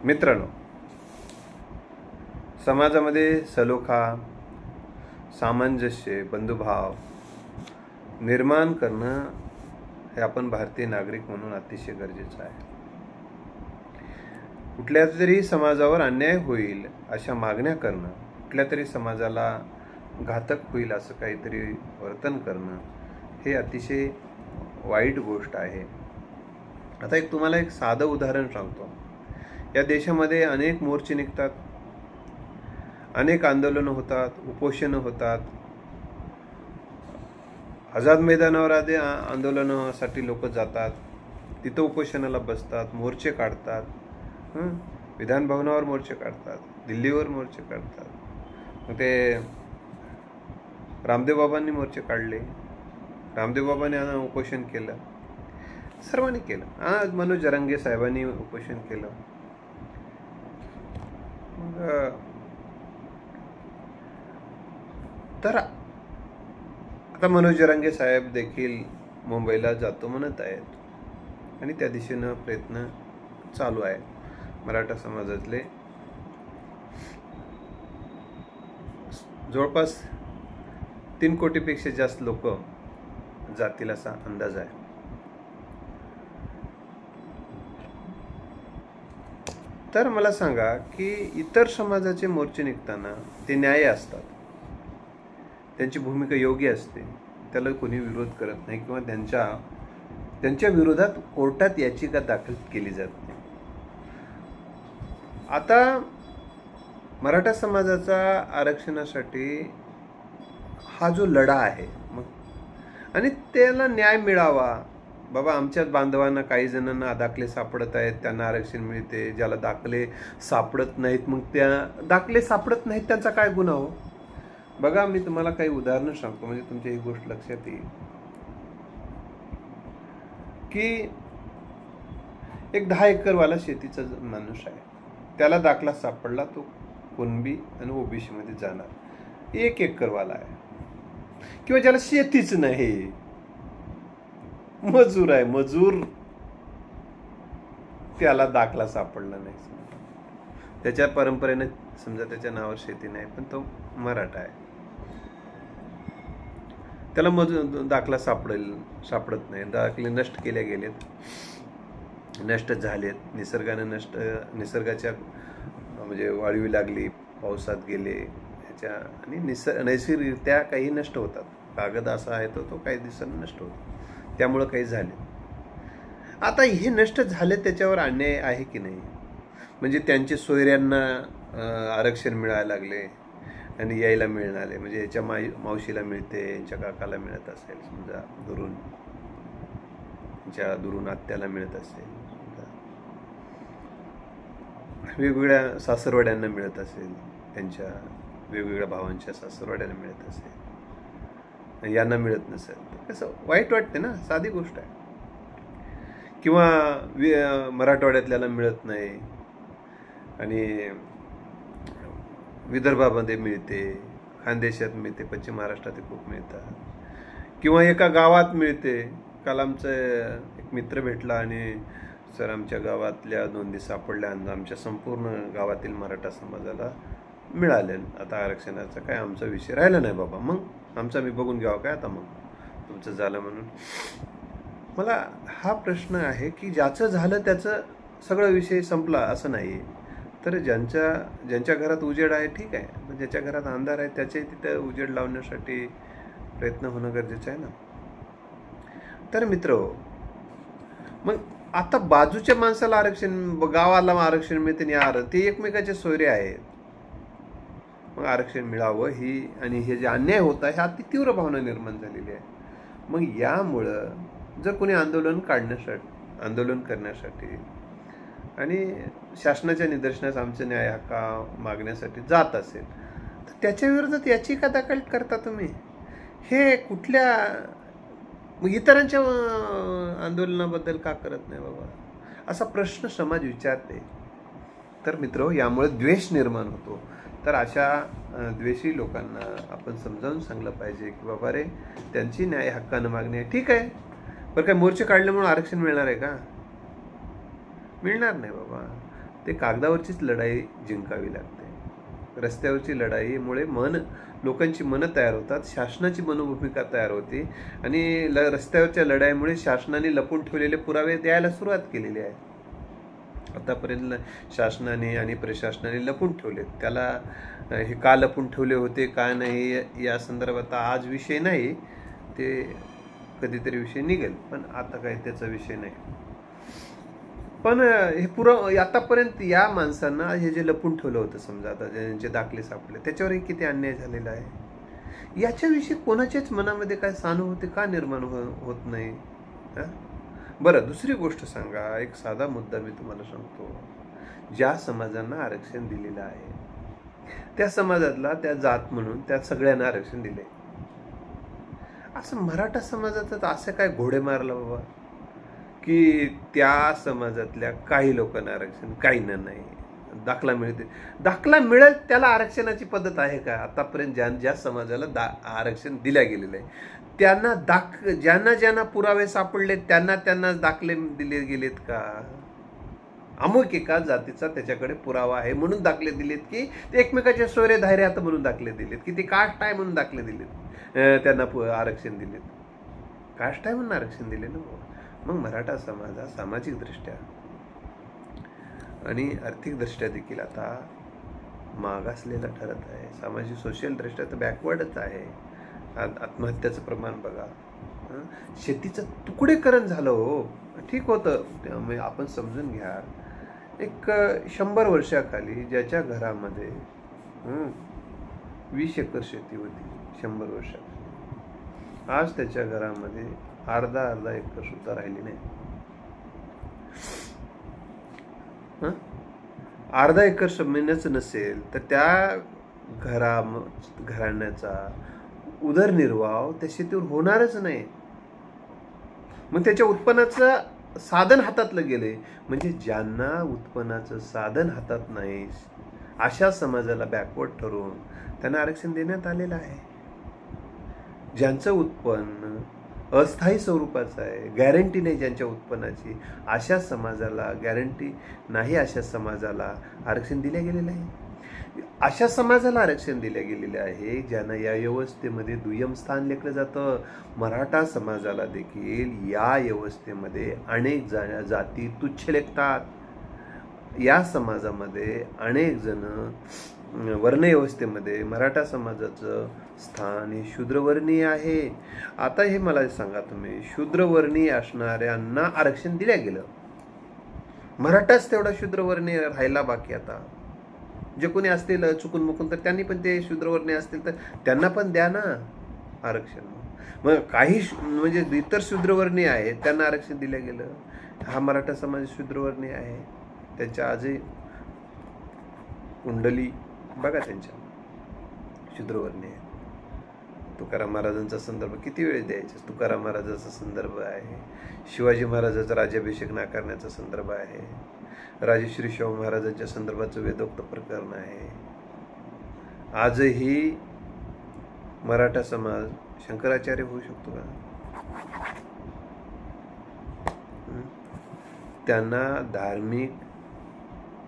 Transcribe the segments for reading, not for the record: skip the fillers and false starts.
मित्रांनो, समाजामध्ये सलोखा, सामंजस्य, बंधुभाव निर्माण करणं हे आपण भारतीय नागरिक म्हणून अतिशय गरजेचं आहे. कुठल्या तरी समाजावर अन्याय होईल अशा मागण्या करणं, कुठल्या तरी समाजाला घातक होईल असं काहीतरी वर्तन करणं हे अतिशय वाईट गोष्ट आहे. आता तुम्हाला एक साधं उदाहरण सांगतो. या देशामध्ये अनेक मोर्चे निघतात, अनेक आंदोलनं होतात, उपोषणं होतात. आझाद मैदानावर आंदोलनासाठी लोक जातात, तिथं उपोषणाला बसतात, मोर्चे काढतात. विधान भवनावर मोर्चे काढतात, दिल्लीवर मोर्चे काढतात. मग ते रामदेव बाबांनी मोर्चे काढले, रामदेव बाबांनी उपोषण केलं, सर्वांनी केलं. आज मनोज जरांगे साहेबांनी उपोषण केलं. तर आता मनोज जरांगे साहेब देखील मुंबईला जातो म्हणत आहेत आणि त्या दिशेनं प्रयत्न चालू आहे. मराठा समाजातले जवळपास 3 कोटीपेक्षा जास्त लोक जातील असा अंदाज आहे. तर मला सांगा की इतर समाजाचे मोर्चे निघताना ते न्याय असतात, त्यांची भूमिका योग्य असते, त्याला कोणी विरोध करत नाही किंवा त्यांच्या विरोधात कोर्टात याचिका दाखल केली जात नाही. आता मराठा समाजाचा आरक्षणासाठी हा जो लढा आहे मग आणि त्याला न्याय मिळावा. बाबा, आमच्याच बांधवांना काही जणांना दाखले सापडत आहेत, त्यांना आरक्षण मिळते. ज्याला दाखले सापडत नाहीत, मग त्या दाखले सापडत नाहीत त्यांचा काय गुन्हा हो? बघा, मी तुम्हाला काही उदाहरणं सांगतो म्हणजे तुमच्या ही गोष्ट लक्षात येईल की एक 10 एकरवाला शेतीचा माणूस आहे, त्याला दाखला सापडला, तो कुणबी आणि ओबीसी मध्ये जाणार. 1 एकरवाला आहे किंवा ज्याला शेतीच नाही, मजूर आहे, मजूर, त्याला दाखला सापडला नाही. त्याच्या परंपरेने समजा त्याच्या नावावर शेती नाही, पण तो मराठा आहे, त्याला दाखला सापडत नाही. दाखले नष्ट केले गेलेत, नष्ट झालेत, निसर्गाच्या म्हणजे वाळवी लागली, पावसात गेले ह्याच्या आणि नैसर्गिकरित्या काही नष्ट होतात. कागद असा आहे तो काही दिवसांनी नष्ट होतो, त्यामुळं काही झाले. आता हे नष्ट झाले, त्याच्यावर अन्याय आहे की नाही? म्हणजे त्यांचे सोयऱ्यांना आरक्षण मिळायला लागले आणि यायला मिळणारे, म्हणजे याच्या मावशीला मिळते, यांच्या काकाला मिळत असेल, समजा दुरून आत्याला मिळत असेल, वेगवेगळ्या सासरवाड्यांना मिळत असेल, त्यांच्या वेगवेगळ्या भावांच्या सासरवाड्यांना मिळत असेल, यांना मिळत नसेल, कसं वाईट वाटते ना. साधी गोष्ट आहे. किंवा मराठवाड्यातल्याला मिळत नाही आणि विदर्भामध्ये मिळते, खानदेशात मिळते, पश्चिम महाराष्ट्रात खूप मिळतात. किंवा एका गावात मिळते. काल आमचा एक मित्र भेटला आणि सर, आमच्या गावातल्या नोंदी सापडल्या आणि आमच्या संपूर्ण गावातील मराठा समाजाला मिळाले, आता आरक्षणाचा काय आमचा विषय राहिला नाही बाबा, मग आमचा मी बघून घ्यावा काय आता, मग तुमचं झालं म्हणून. मला हा प्रश्न आहे की ज्याचं झालं त्याचं सगळं विषय संपला असं नाही. तर ज्यांच्या घरात उजेड आहे ठीक आहे, पण ज्याच्या घरात अंधार आहे त्याचे तिथं उजेड लावण्यासाठी प्रयत्न होणं गरजेचं आहे ना. तर मित्र, मग आता बाजूच्या माणसाला आरक्षण, गावाला आरक्षण मिळते, ते एकमेकाचे सोयरे आहेत, मग आरक्षण मिळावं ही आणि हे जे अन्याय होता ह्या अति तीव्र भावना निर्माण झालेली आहे. मग यामुळं जर कोणी आंदोलन करण्यासाठी आणि शासनाच्या निदर्शनास आमचे न्याय हक्का मागण्यासाठी जात असेल तर त्याच्या विरोधात याचिका दाखल करता तुम्ही. हे कुठल्या इतरांच्या आंदोलनाबद्दल का करत नाही बाबा, असा प्रश्न समाज विचारते. तर मित्र, यामुळे द्वेष निर्माण होतो. तर अशा द्वेषी लोकांना आपण समजावून सांगलं पाहिजे की बाबा रे, त्यांची न्याय हक्कानं मागणी आहे, ठीक आहे, पण काय मोर्चे काढले म्हणून आरक्षण मिळणार आहे का? मिळणार नाही बाबा. ते कागदावरचीच लढाई जिंकावी लागते. रस्त्यावरची लढाईमुळे लोकांची मनं तयार होतात, शासनाची मनोभूमिका तयार होते आणि रस्त्यावरच्या लढाईमुळे शासनाने लपून ठेवलेले पुरावे द्यायला सुरुवात केलेली आहे. आतापर्यंत शासनाने आणि प्रशासनाने लपून ठेवले. त्याला हे का लपून ठेवले होते का नाही या संदर्भात आज विषय नाही, ते कधीतरी विषय निघेल, पण आता काही त्याचा विषय नाही. पण हे आतापर्यंत या माणसांना हे जे लपून ठेवलं होतं, समजा आता ज्यांचे दाखले सापडले त्याच्यावरही किती अन्याय झालेला आहे. याच्याविषयी कोणाच्याच मनामध्ये काय सहानुभूती का निर्माण होत नाही? बरं, दुसरी गोष्ट सांगा, एक साधा मुद्दा मी तुम्हाला सांगतो. ज्या समाजांना आरक्षण दिलेलं आहे त्या समाजातला त्या जात म्हणून त्या सगळ्यांना आरक्षण दिले. असं मराठा समाजात असं काय घोडे मारला बाबा की त्या समाजातल्या काही लोकांना आरक्षण, काहींना नाही. दाखला मिळते, दाखला मिळेल त्याला आरक्षणाची पद्धत आहे का? आतापर्यंत ज्या समाजाला आरक्षण दिल्या गेलेलं आहे त्यांना ज्यांना पुरावे सापडले त्यांनाच दाखले दिले गेलेत का? अमुक एका जातीचा त्याच्याकडे पुरावा आहे म्हणून दाखले दिलेत की ते एकमेकाच्या सोयरे धायरे आता म्हणून दाखले दिलेत की ते कास्ट आहे म्हणून दाखले दिलेत, त्यांना आरक्षण दिलेत. कास्ट आहे म्हणून आरक्षण दिले ना. मग मराठा समाज हा सामाजिकदृष्ट्या आणि आर्थिकदृष्ट्या देखील आता मागासलेला ठरत आहे. सामाजिक सोशल दृष्ट्या तर बॅकवर्डच आहे. आत्महत्याचं प्रमाण बघा. शेतीचं तुकडेकरण झालं हो, ठीक होतं, त्यामुळे आपण समजून घ्या. एक 100 वर्षाखाली ज्याच्या घरामध्ये 20 एकर शेती होती 100 वर्षाखाली, आज त्याच्या घरामध्ये अर्धा एकर सुद्धा राहिली नाही. अर्धा एकर जमिनीचं नसेल तर त्या घराण्याचा उदरनिर्वाह त्या शेतीवर होणारच नाही. मग त्याच्या उत्पन्नाचं साधन हातातलं गेले. म्हणजे ज्यांना उत्पन्नाचं साधन हातात नाही अशा समाजाला बॅकवर्ड ठरवून त्यांना आरक्षण देण्यात आलेलं आहे. ज्यांचं उत्पन्न अस्थायी स्वरूपाचं आहे, गॅरंटी नाही ज्यांच्या उत्पन्नाची, अशा समाजाला गॅरंटी नाही, अशा समाजाला आरक्षण दिलं गेलेलं आहे. अशा समाजाला आरक्षण दिले गेलेले आहे ज्यांना या व्यवस्थेमध्ये दुय्यम स्थान लेखलं जातं. मराठा समाजाला देखील या व्यवस्थेमध्ये अनेक जाती तुच्छ लेखतात. या समाजामध्ये अनेक जण वर्णव्यवस्थेमध्ये मराठा समाजाचं स्थान हे शूद्रवर्णीय आहे. आता हे मला सांगा तुम्ही, शूद्रवर्णीय असणाऱ्यांना आरक्षण दिल्या गेलं, मराठाच तेवढा शूद्रवर्णीय राहिला बाकी. आता जे कोणी असतील चुकून मुकून तर त्यांनी पण ते शूद्रवर्णीय असतील तर त्यांना पण द्या ना आरक्षण. मग काही म्हणजे इतर शूद्रवर्णीय आहेत त्यांना आरक्षण दिलं गेलं. हा मराठा समाज शूद्रवर्णीय आहे, त्यांच्या आजही कुंडली बघा त्यांच्या शूद्रवर्णीय. तुकाराम महाराजांचा संदर्भ किती वेळ द्यायचा? तुकाराम महाराजांचा संदर्भ आहे, शिवाजी महाराजांचा राज्याभिषेक नाकारण्याचा संदर्भ आहे, राजश्री शाहू महाराजांच्या संदर्भाचं वेदोक्त प्रकरण आहे. आजही मराठा समाज शंकराचार्य होऊ शकतो का? त्यांना धार्मिक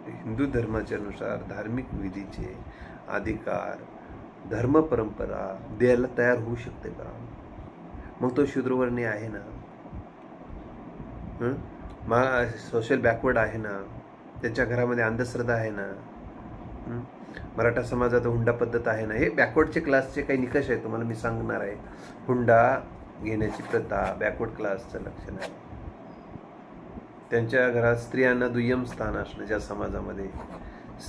हिंदू धर्माच्या नुसार धार्मिक विधीचे अधिकार, धर्म परंपरा द्यायला तयार होऊ शकते का? मग तो शूद्रवर्णीय आहे ना, सोशल बॅकवर्ड आहे ना, त्याच्या घरामध्ये अंधश्रद्धा आहे ना, मराठा समाजात हुंडा पद्धत आहे ना. हे बॅकवर्डचे क्लासचे काही निकष आहेत, तुम्हाला मी सांगणार आहे. हुंडा घेण्याची प्रथा बॅकवर्ड क्लासचं लक्षण आहे. त्यांच्या घरात स्त्रियांना दुय्यम स्थान असणं, ज्या समाजामध्ये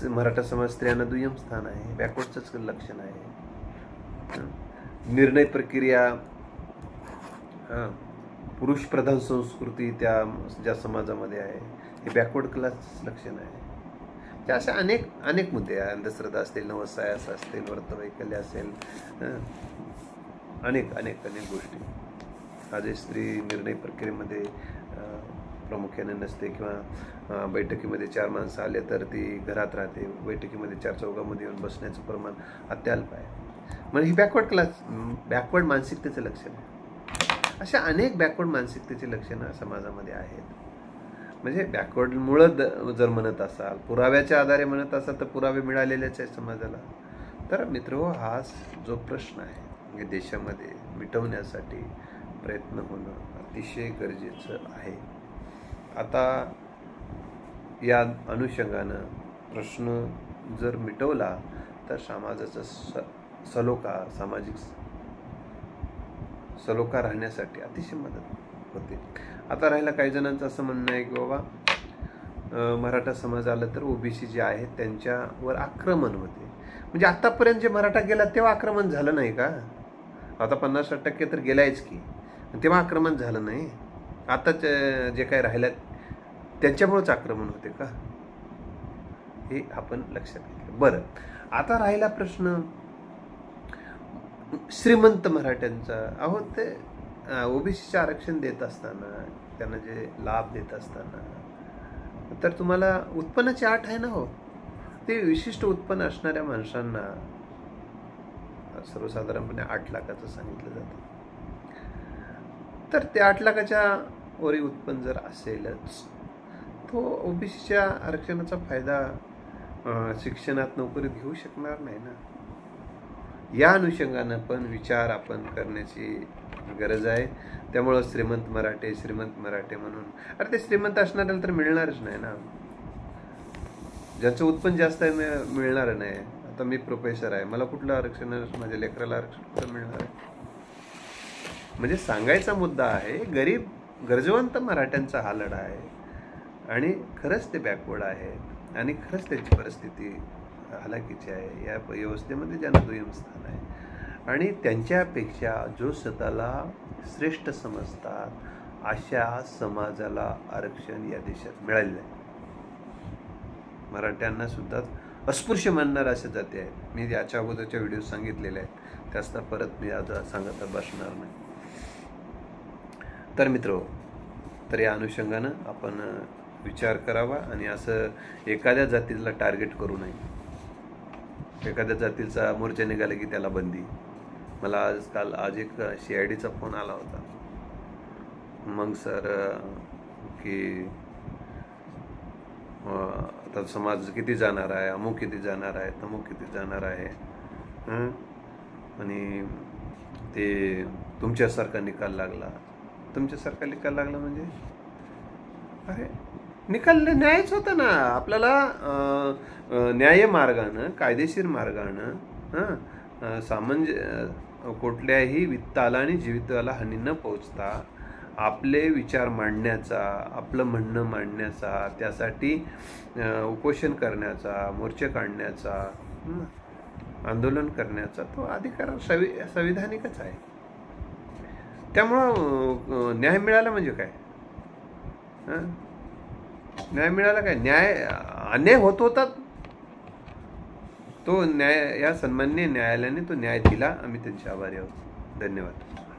मराठा समाज स्त्रियांना दुय्यम स्थान आहे, बॅकवर्डचंच लक्षण आहे. निर्णय प्रक्रिया पुरुष प्रधान संस्कृती ज्या समाजामध्ये आहे हे बॅकवर्ड क्लासचं लक्षण आहे. त्या अशा अनेक मुद्दे आहे. अंधश्रद्धा असतील, नवसायास असतील, व्रतवैकल्य असेल, अनेक गोष्टी. आजही स्त्री निर्णय प्रक्रियेमध्ये प्रामुख्याने नसते, किंवा बैठकीमध्ये 4 माणसं आले तर ती घरात राहते, बैठकीमध्ये 4 चौघामध्ये येऊन बसण्याचं प्रमाण अत्याल्प आहे. म्हणजे ही बॅकवर्ड मानसिकतेचं लक्षण आहे. अशा अनेक बॅकवर्ड मानसिकतेची लक्षणं समाजामध्ये आहेत. म्हणजे बॅकवर्डमुळं जर म्हणत असाल, पुराव्याच्या आधारे म्हणत असाल तर पुरावे मिळालेलेच आहे समाजाला. तर मित्र, हा जो प्रश्न आहे देशामध्ये मिटवण्यासाठी प्रयत्न होणं अतिशय गरजेचं आहे. आता या अनुषंगानं प्रश्न जर मिटवला तर समाजाचा सामाजिक सलोखा राहण्यासाठी अतिशय मदत होते. आता राहिला काही जणांचं असं म्हणणं आहे की बाबा मराठा समाज आला तर ओबीसी जे आहेत त्यांच्यावर आक्रमण होते. म्हणजे आतापर्यंत जे मराठा गेला तेव्हा आक्रमण झालं नाही का? आता 50-60% तर गेलायच की, तेव्हा आक्रमण झालं नाही. आता जे काही राहिल्यात त्यांच्यामुळेच आक्रमण होते का? हे आपण लक्षात घेतलं. बरं, आता राहिला प्रश्न श्रीमंत मराठ्यांचा. अहो, ते ओबीसीचे आरक्षण देत असताना, त्यांना जे लाभ देत असताना, तर तुम्हाला उत्पन्नाची अट आहे ना. हो, ते विशिष्ट उत्पन्न असणाऱ्या माणसांना सर्वसाधारणपणे 8 लाखाचं सांगितलं जातं. तर ते 8 लाखाच्या वरी उत्पन्न जर असेलच, तो ओबीसीच्या आरक्षणाचा फायदा शिक्षणात नोकरीत घेऊ शकणार नाही ना. या अनुषंगानं पण विचार आपण करण्याची गरज आहे. त्यामुळं श्रीमंत मराठे म्हणून, अरे ते श्रीमंत असणाऱ्याला तर मिळणारच नाही ना. ज्यांचं उत्पन्न जास्त आहे मिळणार नाही. आता मी प्रोफेसर आहे, मला कुठलं आरक्षण, माझ्या लेकराला आरक्षण कुठं मिळणार आहे? म्हणजे सांगायचा मुद्दा आहे, गरीब गरजवंत मराठ्यांचा हा लढा आहे. आणि खरंच ते बॅकवर्ड आहे आणि खरंच त्यांची परिस्थिती हलाखीची आहे. या व्यवस्थेमध्ये ज्यांना दुय्यम स्थान आहे आणि त्यांच्यापेक्षा जो स्वतःला श्रेष्ठ समजतात अशा समाजाला आरक्षण या देशात मिळालेलं आहे. मराठ्यांना सुद्धा अस्पृश्य मानणारे असे जाती आहेत. मी याच्या अगोदरच्या व्हिडिओ सांगितलेले आहेत, त्याचा परत मी आज सांगत बसणार नाही. तर मित्र, तर या अनुषंगानं आपण विचार करावा आणि असं एखाद्या जातीला टार्गेट करू नये. एखाद्या जातीचा मोर्चा निघाला की त्याला बंदी. मला आज एक CIDचा फोन आला होता. मग सर की आता समाज किती जाणार आहे, अमुक किती जाणार आहे, तमुक किती जाणार आहे, आणि ते तुमच्यासारखा निकाल लागला. तुमच्यासारखा निकाल लागला म्हणजे अरे निकाल न्यायच होता ना आपल्याला. न्याय मार्गानं, कायदेशीर मार्गानं कुठल्याही वित्ताला आणि जीविताला हानी न पोचता आपले विचार मांडण्याचा, आपलं म्हणणं मांडण्याचा, त्यासाठी उपोषण करण्याचा, मोर्चे काढण्याचा, आंदोलन करण्याचा तो अधिकार संविधानिकच आहे. त्यामुळं न्याय मिळाला म्हणजे काय? न्याय मिळाला काय? अन्याय होत होता, तो न्याय, या सन्माननीय न्यायालयाने तो न्याय दिला. आम्ही त्यांचे आभारी आहोत. धन्यवाद.